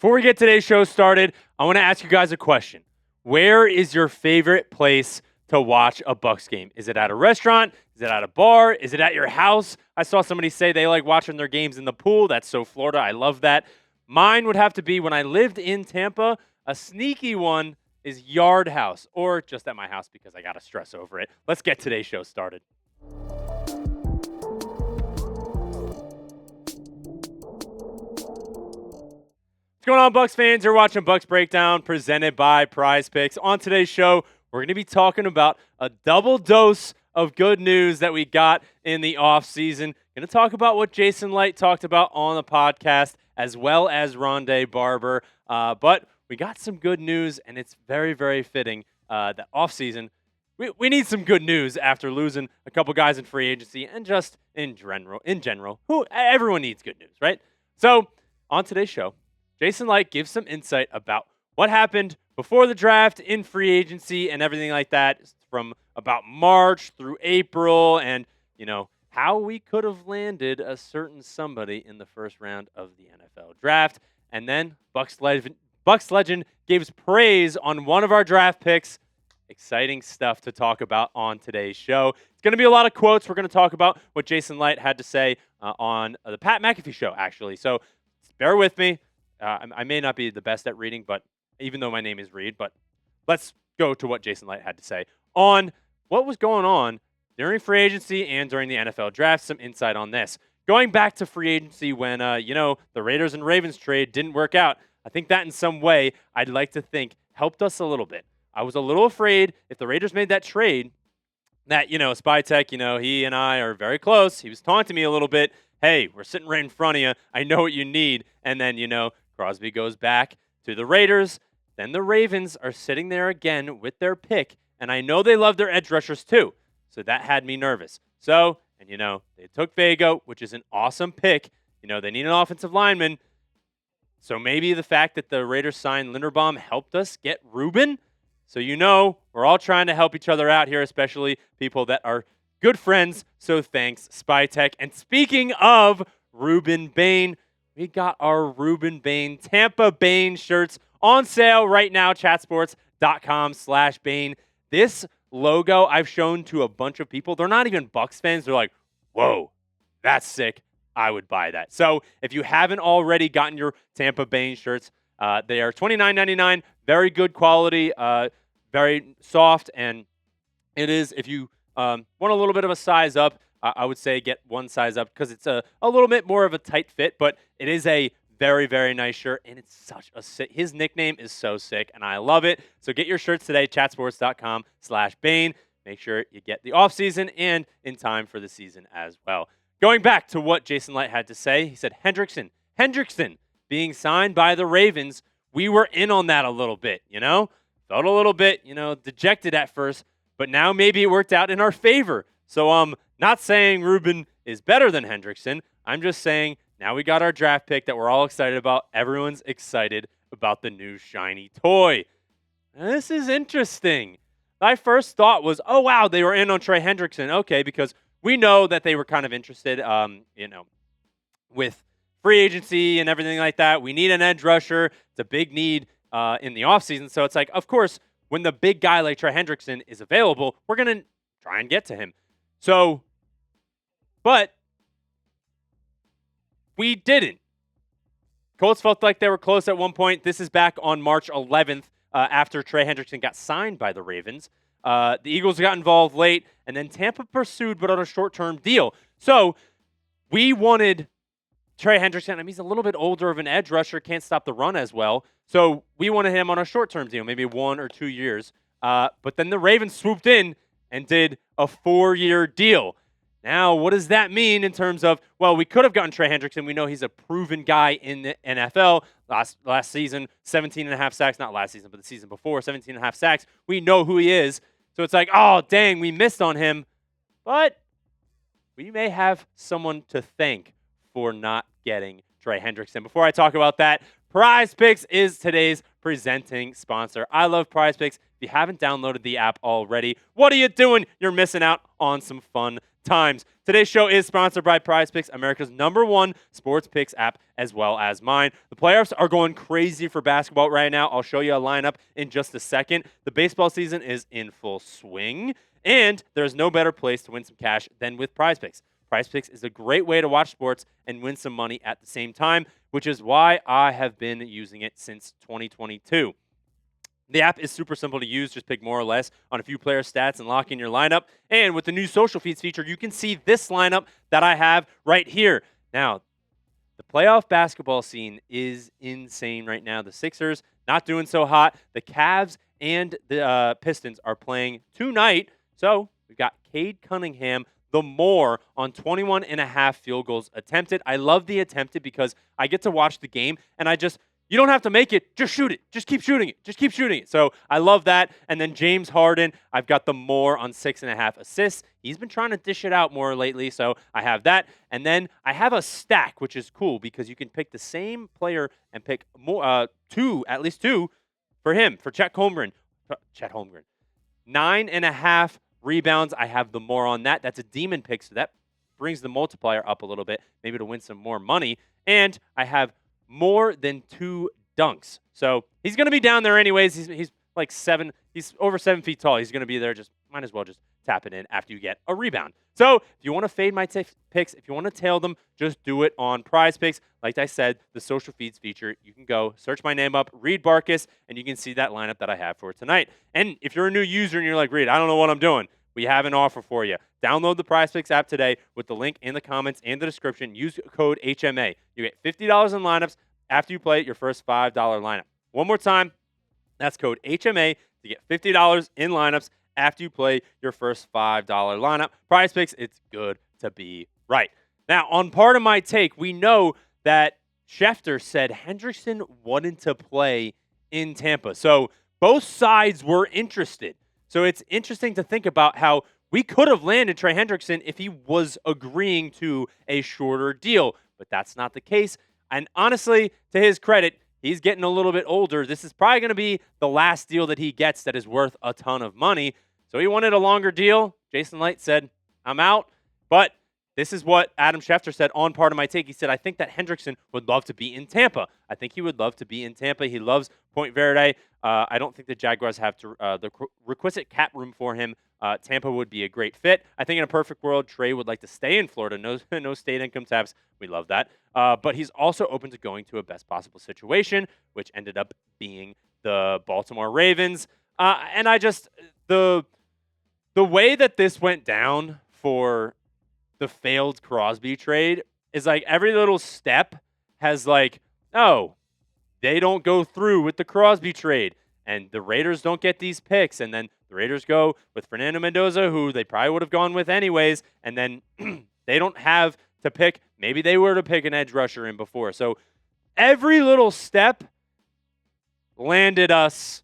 Before we get today's show started, I want to ask you guys a question. Where is your favorite place to watch a Bucs game? Is it at a restaurant? Is it at a bar? Is it at your house? I saw somebody say they like watching their games in the pool. That's so Florida. I love that. Mine would have to be when I lived in Tampa. A sneaky one is Yard House, or just at my house because I got to stress over it. Let's get today's show started. What's going on, Bucs fans? You're watching Bucs Breakdown presented by Prize Picks. On today's show, we're going to be talking about a double dose of good news that we got in the offseason. Going to talk about what Jason Licht talked about on the podcast, as well as Ronde Barber. But we got some good news, and it's very, very fitting that offseason. We need some good news after losing a couple guys in free agency and just in general. Everyone needs good news, right? So on today's show, Jason Licht gives some insight about what happened before the draft, in free agency, and everything like that from about March through April, and, how we could have landed a certain somebody in the first round of the NFL draft. And then Bucs legend gives praise on one of our draft picks. Exciting stuff to talk about on today's show. It's going to be a lot of quotes. We're going to talk about what Jason Licht had to say on the Pat McAfee show, actually. So bear with me. I may not be the best at reading, but even though my name is Reed, but let's go to what Jason Licht had to say on what was going on during free agency and during the NFL draft. Some insight on this. Going back to free agency when, the Raiders and Ravens trade didn't work out, I think that in some way, I'd like to think, helped us a little bit. I was a little afraid if the Raiders made that trade that, Spy Tech, he and I are very close. He was taunting me a little bit. Hey, we're sitting right in front of you. I know what you need. And then, Crosby goes back to the Raiders. Then the Ravens are sitting there again with their pick. And I know they love their edge rushers too. So that had me nervous. So, and they took Vega, which is an awesome pick. They need an offensive lineman. So maybe the fact that the Raiders signed Linderbaum helped us get Ruben. So we're all trying to help each other out here, especially people that are good friends. So thanks, Spy Tech. And speaking of Ruben Bain, we got our Ruben Bain Tampa Bain shirts on sale right now, chatsports.com/Bain. This logo I've shown to a bunch of people. They're not even Bucs fans. They're like, whoa, that's sick. I would buy that. So if you haven't already gotten your Tampa Bain shirts, they are $29.99. Very good quality, very soft. And it is, if you want a little bit of a size up, I would say get one size up because it's a little bit more of a tight fit, but it is a very, very nice shirt, and it's such a sick. His nickname is so sick, and I love it. So get your shirts today, chatsports.com/Bain. Make sure you get the offseason and in time for the season as well. Going back to what Jason Licht had to say, he said Hendrickson being signed by the Ravens, we were in on that a little bit, Felt a little bit, dejected at first, but now maybe it worked out in our favor. So not saying Ruben is better than Hendrickson. I'm just saying now we got our draft pick that we're all excited about. Everyone's excited about the new shiny toy. Now, this is interesting. My first thought was, oh, wow, they were in on Trey Hendrickson. Okay, because we know that they were kind of interested, with free agency and everything like that. We need an edge rusher. It's a big need in the offseason. So it's like, of course, when the big guy like Trey Hendrickson is available, we're going to try and get to him. So, but we didn't. Colts felt like they were close at one point. This is back on March 11th after Trey Hendrickson got signed by the Ravens. The Eagles got involved late, and then Tampa pursued, but on a short-term deal. So we wanted Trey Hendrickson. I mean, he's a little bit older of an edge rusher, can't stop the run as well. So we wanted him on a short-term deal, maybe 1 or 2 years. But then the Ravens swooped in and did a 4-year deal. Now, what does that mean in terms of, well, we could have gotten Trey Hendrickson. We know he's a proven guy in the NFL. Last season, 17.5 sacks. Not last season, but the season before, 17.5 sacks. We know who he is. So it's like, oh, dang, we missed on him. But we may have someone to thank for not getting Trey Hendrickson. Before I talk about that, Prize Picks is today's presenting sponsor. I love Prize Picks. If you haven't downloaded the app already, what are you doing? You're missing out on some fun times. Today's show is sponsored by PrizePicks, America's #1 sports picks app, as well as mine. The playoffs are going crazy for basketball right now. I'll show you a lineup in just a second. The baseball season is in full swing, and there's no better place to win some cash than with PrizePicks. PrizePicks is a great way to watch sports and win some money at the same time, which is why I have been using it since 2022. The app is super simple to use. Just pick more or less on a few player stats and lock in your lineup. And with the new social feeds feature, you can see this lineup that I have right here. Now, the playoff basketball scene is insane right now. The Sixers not doing so hot. The Cavs and the Pistons are playing tonight. So we've got Cade Cunningham, the more on 21.5 field goals attempted. I love the attempted because I get to watch the game and you don't have to make it. Just shoot it. Just keep shooting it. Just keep shooting it. So I love that. And then James Harden, I've got the more on 6.5 assists. He's been trying to dish it out more lately, so I have that. And then I have a stack, which is cool because you can pick the same player and pick more, at least two for him, for Chet Holmgren. 9.5 rebounds. I have the more on that. That's a demon pick, so that brings the multiplier up a little bit, maybe to win some more money. And I have more than 2 dunks. So he's going to be down there anyways. He's like 7. He's over 7 feet tall. He's going to be there. Might as well just tap it in after you get a rebound. So if you want to fade my picks, if you want to tail them, just do it on PrizePicks. Like I said, the social feeds feature, you can go search my name up, Reed Barkus, and you can see that lineup that I have for tonight. And if you're a new user and you're like, Reed, I don't know what I'm doing, we have an offer for you. Download the PrizePicks app today with the link in the comments and the description. Use code HMA. You get $50 in lineups after you play your first $5 lineup. One more time, that's code HMA to get $50 in lineups after you play your first $5 lineup. PrizePicks, it's good to be right. Now, on part of my take, we know that Schefter said Hendrickson wanted to play in Tampa. So both sides were interested. So it's interesting to think about how we could have landed Trey Hendrickson if he was agreeing to a shorter deal, but that's not the case. And honestly, to his credit, he's getting a little bit older. This is probably going to be the last deal that he gets that is worth a ton of money. So he wanted a longer deal. Jason Licht said, I'm out. But this is what Adam Schefter said on part of my take. He said, I think that Hendrickson would love to be in Tampa. I think he would love to be in Tampa. He loves Point Verde. I don't think the Jaguars have the requisite cap room for him. Tampa would be a great fit. I think in a perfect world, Trey would like to stay in Florida. No state income tax. We love that. But he's also open to going to a best possible situation, which ended up being the Baltimore Ravens. And the way that this went down for the failed Crosby trade is like every little step has like, oh, they don't go through with the Crosby trade, and the Raiders don't get these picks, and then the Raiders go with Fernando Mendoza, who they probably would have gone with anyways, and then they don't have to pick. Maybe they were to pick an edge rusher in before. So every little step landed us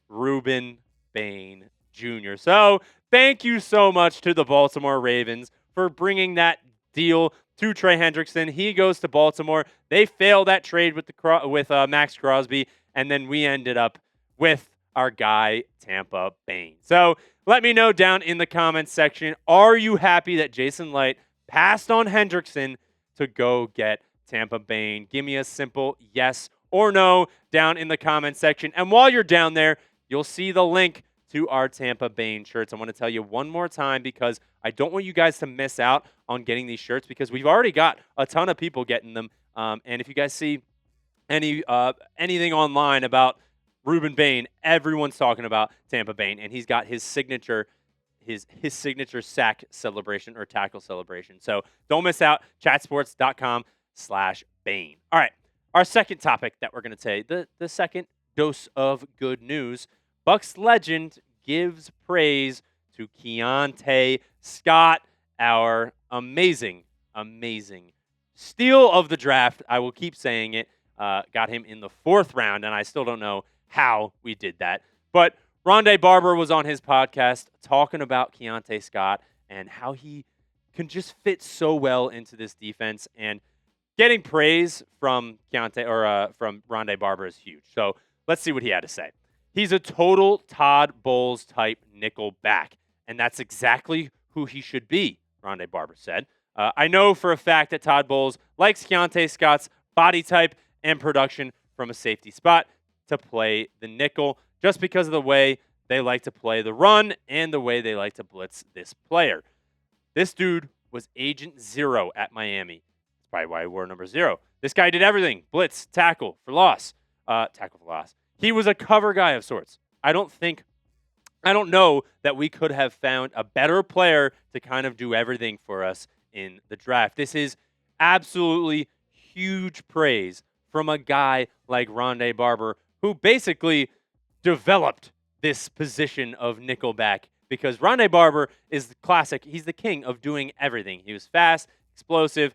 Ruben Bain Jr. So thank you so much to the Baltimore Ravens for bringing that deal to Trey Hendrickson. He goes to Baltimore. They fail that trade with Max Crosby, and then we ended up with our guy Tampa Bain. So let me know down in the comments section, are you happy that Jason Licht passed on Hendrickson to go get Tampa Bain? Give me a simple yes or no down in the comments section. And while you're down there, you'll see the link to our Tampa Bain shirts. I want to tell you one more time because I don't want you guys to miss out on getting these shirts because we've already got a ton of people getting them. And if you guys see anything online about Ruben Bain, everyone's talking about Tampa Bain, and he's got his signature signature sack celebration or tackle celebration. So don't miss out. Chatsports.com/Bain. All right, our second topic that we're going to take, the second dose of good news. Bucs legend gives praise to Keionte Scott, our amazing steal of the draft. I will keep saying it. Got him in the 4th round, and I still don't know how we did that. But Ronde Barber was on his podcast talking about Keionte Scott and how he can just fit so well into this defense. And getting praise from from Ronde Barber is huge. So let's see what he had to say. He's a total Todd Bowles type nickel back, and that's exactly who he should be, Ronde Barber said. I know for a fact that Todd Bowles likes Keionte Scott's body type and production from a safety spot to play the nickel just because of the way they like to play the run and the way they like to blitz this player. This dude was agent 0 at Miami. That's probably why he wore number 0. This guy did everything. Blitz, tackle for loss. Tackle for loss. He was a cover guy of sorts. I don't know that we could have found a better player to kind of do everything for us in the draft. This is absolutely huge praise from a guy like Ronde Barber, who basically developed this position of nickelback, because Ronde Barber is the classic. He's the king of doing everything. He was fast, explosive,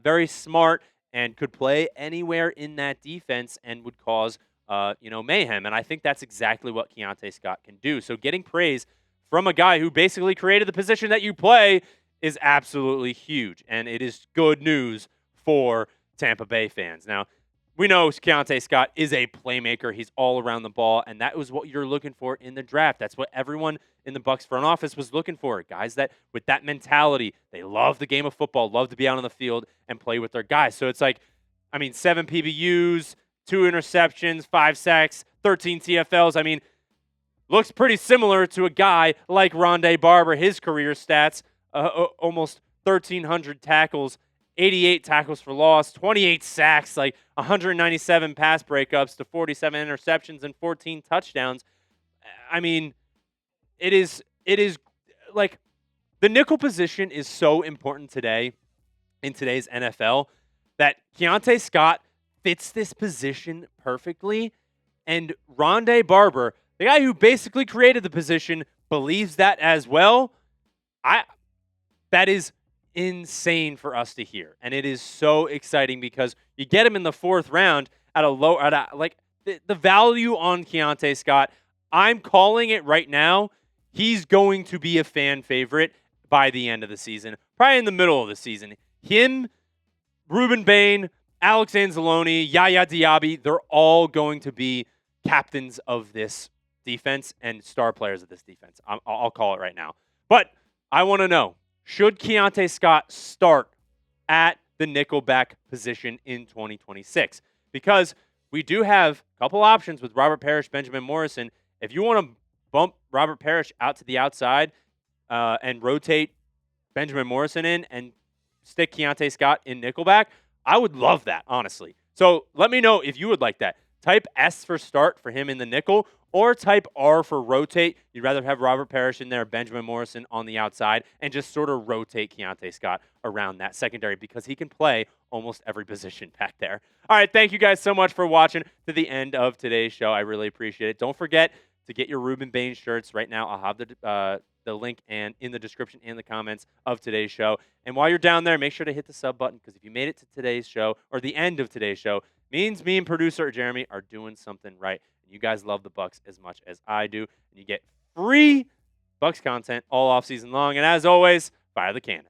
very smart, and could play anywhere in that defense and would cause mayhem. And I think that's exactly what Keionte Scott can do. So getting praise from a guy who basically created the position that you play is absolutely huge. And it is good news for Tampa Bay fans. Now, we know Keionte Scott is a playmaker. He's all around the ball, and that was what you're looking for in the draft. That's what everyone in the Bucs front office was looking for. Guys that, with that mentality, they love the game of football, love to be out on the field and play with their guys. So it's like, 7 PBUs, 2 interceptions, 5 sacks, 13 TFLs. Looks pretty similar to a guy like Ronde Barber. His career stats, almost 1,300 tackles, 88 tackles for loss, 28 sacks, 197 pass breakups to 47 interceptions and 14 touchdowns. It is like the nickel position is so important today in today's NFL that Keionte Scott fits this position perfectly. And Ronde Barber, the guy who basically created the position, believes that as well. That is insane for us to hear, and it is so exciting because you get him in the 4th round at the value on Keionte Scott. I'm calling it right now. He's going to be a fan favorite by the end of the season, probably in the middle of the season. Him, Ruben Bain, Alex Anzalone, Yaya Diaby, they're all going to be captains of this defense and star players of this defense. I'll call it right now. But I want to know, should Keionte Scott start at the nickelback position in 2026? Because we do have a couple options with Robert Parrish, Benjamin Morrison. If you want to bump Robert Parrish out to the outside and rotate Benjamin Morrison in and stick Keionte Scott in nickelback, I would love that, honestly. So let me know if you would like that. Type S for start for him in the nickel, or type R for rotate. You'd rather have Robert Parrish in there, Benjamin Morrison on the outside, and just sort of rotate Keionte Scott around that secondary because he can play almost every position back there. All right, thank you guys so much for watching to the end of today's show. I really appreciate it. Don't forget to get your Ruben Bain shirts right now. I'll have the link and in the description and the comments of today's show. And while you're down there, make sure to hit the sub button, because if you made it to today's show or the end of today's show, means me and producer Jeremy are doing something right. And you guys love the Bucs as much as I do. And you get free Bucs content all off season long. And as always, fire the cannon.